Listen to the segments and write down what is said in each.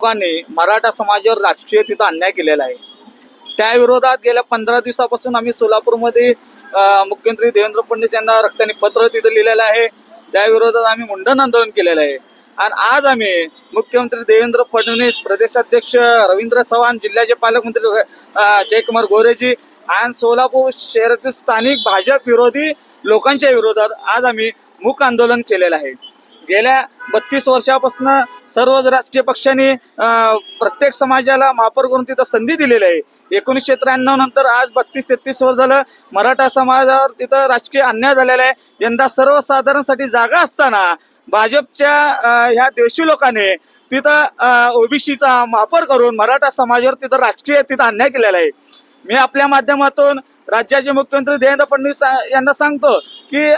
लोकांनी मराठा समाजावर राष्ट्रीय तिथं अन्याय केलेला आहे. त्या विरोधात गेल्या 15 दिवसापासून आम्ही सोलापूरमध्ये मुख्यमंत्री देवेंद्र फडणवीस यांना रक्तानी पत्र तिथं लिहिलेलं आहे. त्या विरोधात आम्ही मुंडन आंदोलन केलेलं आहे. आणि आज आम्ही मुख्यमंत्री देवेंद्र फडणवीस, प्रदेशाध्यक्ष रवींद्र चव्हाण, जिल्ह्याचे पालकमंत्री जयकुमार गोरेजी आणि सोलापूर शहरातील स्थानिक भाजप विरोधी लोकांच्या विरोधात आज आम्ही मूक आंदोलन केलेलं आहे. गेल्या 32 वर्षापासून सर्वच राजकीय पक्षांनी प्रत्येक समाजाला महापौर करून तिथं संधी दिलेली आहे. 1993 नंतर आज 32-33 वर्ष झालं मराठा समाजावर तिथं राजकीय अन्याय झालेला आहे. यंदा सर्वसाधारणसाठी जागा असताना भाजपच्या ह्या देशी लोकांनी तिथं ओबीसीचा महापौर करून मराठा समाजावर तिथं राजकीय तिथं अन्याय केलेला आहे. मी आपल्या माध्यमातून राज्याचे मुख्यमंत्री देवेंद्र फडणवीस यांना सांगतो की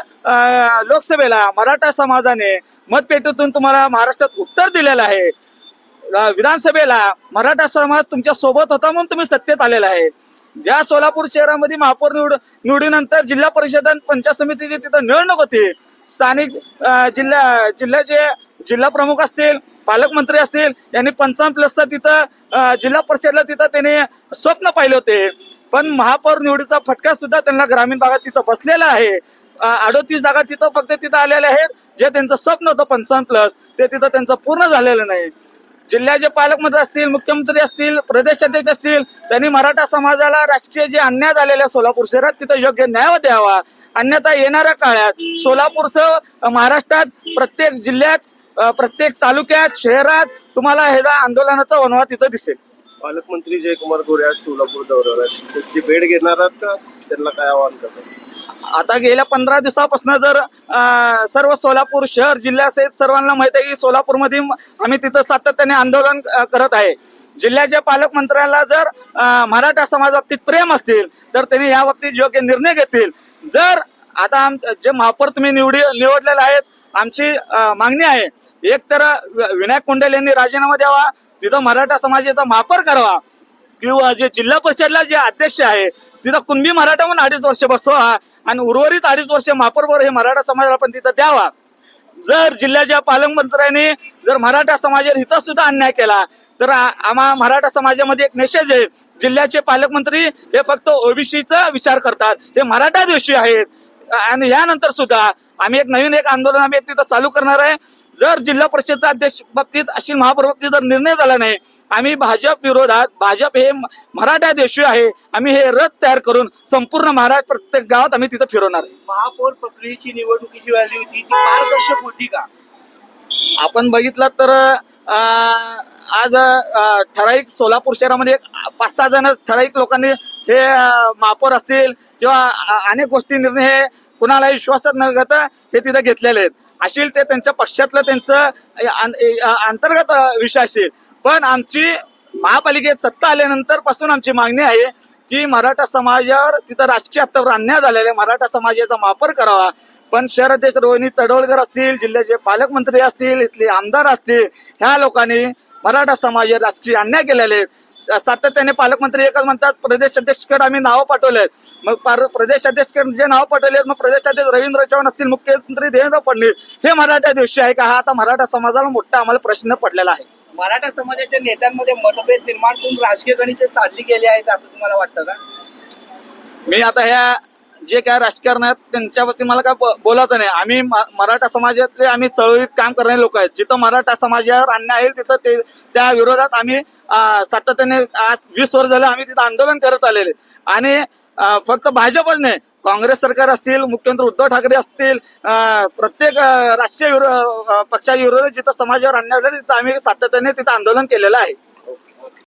लोकसभेला मराठा समाजाने मतपेटीतून तुम्हाला महाराष्ट्रात उत्तर दिलेलं आहे. विधानसभेला मराठा समाज तुमच्या सोबत होता म्हणून तुम्ही सत्तेत आलेला आहे. ज्या सोलापूर शहरामध्ये महापौर निवडीनंतर जिल्हा परिषद आणि पंचायत समितीची तिथं निवडणूक होती, स्थानिक जिल्ह्याचे जिल्हा प्रमुख असतील, पालकमंत्री असतील, यांनी 55+ तिथं जिल्हा परिषदला तिथं त्यांनी स्वप्न पाहिले होते. पण महापौर निवडीचा फटका सुद्धा त्यांना ग्रामीण भागात तिथं बसलेला आहे. 38 जागा तिथं फक्त तिथं आलेल्या आहेत. जे त्यांचं स्वप्न होतं 55+ ते तिथं त्यांचं पूर्ण झालेलं नाही. जिल्ह्याचे पालकमंत्री असतील, मुख्यमंत्री असतील, प्रदेशाध्यक्ष असतील, त्यांनी मराठा समाजाला राजकीय जे अन्याय झालेला सोलापूर शहरात तिथं योग्य न्याय द्यावा. अन्यथा येणाऱ्या काळात सोलापूरसह महाराष्ट्रात प्रत्येक जिल्ह्यात, प्रत्येक तालुक्यात, शहरात तुम्हाला हे आंदोलनाचा वणवा तिथं दिसेल. पालकमंत्री जयकुमार गोरे आज सोलापूर दौऱ्यावर आहेत. त्याची भेट घेणार आहात का? त्यांना काय आवाहन करतात? आता गेल्या 15 दिवसापासून जर सर्व सोलापूर शहर जिल्ह्यासहित सर्वांना माहिती आहे की सोलापूरमध्ये आम्ही तिथं सातत्याने आंदोलन करत आहे. जिल्ह्याच्या पालकमंत्र्यांना जर मराठा समाजाबाबतीत प्रेम असतील तर त्यांनी या बाबतीत योग्य निर्णय घेतील. जर आता जे महापौर तुम्ही निवडलेले आहेत, आमची मागणी आहे एक तर विनायक कुंडेल यांनी राजीनामा द्यावा, तिथं मराठा समाजाचा महापौर करावा, किंवा जे जिल्हा परिषदला जे अध्यक्ष आहे तिथं कुणबी मराठा म्हणून 2.5 वर्ष बसवा आणि उर्वरित 2.5 वर्ष महापौर हे मराठा समाजाला पण तिथं द्यावा. जर जिल्ह्याच्या पालकमंत्र्यांनी जर मराठा समाजावर हिथं सुद्धा अन्याय केला तर आम्हा मराठा समाजामध्ये एक मेसेज आहे, जिल्ह्याचे पालकमंत्री हे फक्त ओबीसीचा विचार करतात, हे मराठा द्वेषी आहेत. आणि यानंतर सुद्धा आम्ही एक आंदोलन आम्ही तिथं चालू करणार आहे. जर जिल्हा परिषदचा अध्यक्ष बाबतीत अशी महापौर बाबतीत जर निर्णय झाला नाही, आम्ही भाजप विरोधात, भाजप हे मराठा देशी आहे, आम्ही हे रथ तयार करून संपूर्ण महाराष्ट्र प्रत्येक गावात आम्ही तिथं फिरवणार आहे. महापौर प्रक्रियेची निवडणुकीची व्हॅल्यू होती ती पारदर्शक होती का? आपण बघितलं तर आज ठराविक सोलापूर शहरामध्ये 5-6 जण ठराविक लोकांनी हे महापौर असतील किंवा अनेक गोष्टी निर्णय हे कुणाला विश्वासात न घेता हे तिथे घेतलेले आहेत. असेल ते त्यांच्या पक्षातलं त्यांचं अंतर्गत विषय असेल. पण आमची महापालिकेत सत्ता आल्यानंतर पासून आमची मागणी आहे की मराठा समाजावर तिथं राजकीय हत्यावर अन्याय झालेला आहे, मराठा समाजाचा महापौर करावा. पण शहराध्यक्ष रोहिणी तडवळकर असतील, जिल्ह्याचे पालकमंत्री असतील, इथले आमदार असतील, ह्या लोकांनी मराठा समाजावर राजकीय अन्याय केलेले आहेत. सातत्याने पालकमंत्री एकच म्हणतात प्रदेशाध्यक्षकडे आम्ही नावं पाठवलेत. मग प्रदेशाध्यक्षकडे जे नावं पाठवलेत, मग प्रदेशाध्यक्ष रवींद्र चव्हाण असतील, मुख्यमंत्री देवेंद्र फडणवीस, हे मराठा दिवशी आहे का? हा आता मराठा समाजाला मोठा आम्हाला प्रश्न पडलेला आहे. मराठा समाजाच्या नेत्यांमध्ये मतभेद निर्माण करून राजकीय गणिते चालली गेली आहेत असं तुम्हाला वाटतं का? मी आता ह्या जे काय राजकारण आहेत त्यांच्यावरती मला काय बोलायचं नाही. आम्ही मराठा समाजातले आम्ही चळवळीत काम करणारे लोक आहेत. जिथं मराठा समाजावर अन्याय आहे तिथं त्या विरोधात आम्ही सातत्याने आज 20 वर्ष झालं आम्ही तिथं आंदोलन करत आलेले. आणि फक्त भाजपच नाही, काँग्रेस सरकार असतील, मुख्यमंत्री उद्धव ठाकरे असतील, प्रत्येक राजकीय पक्षाच्या विरोधात जिथं समाजावर अन्याय झाला तिथं आम्ही सातत्याने तिथं आंदोलन केलेलं आहे.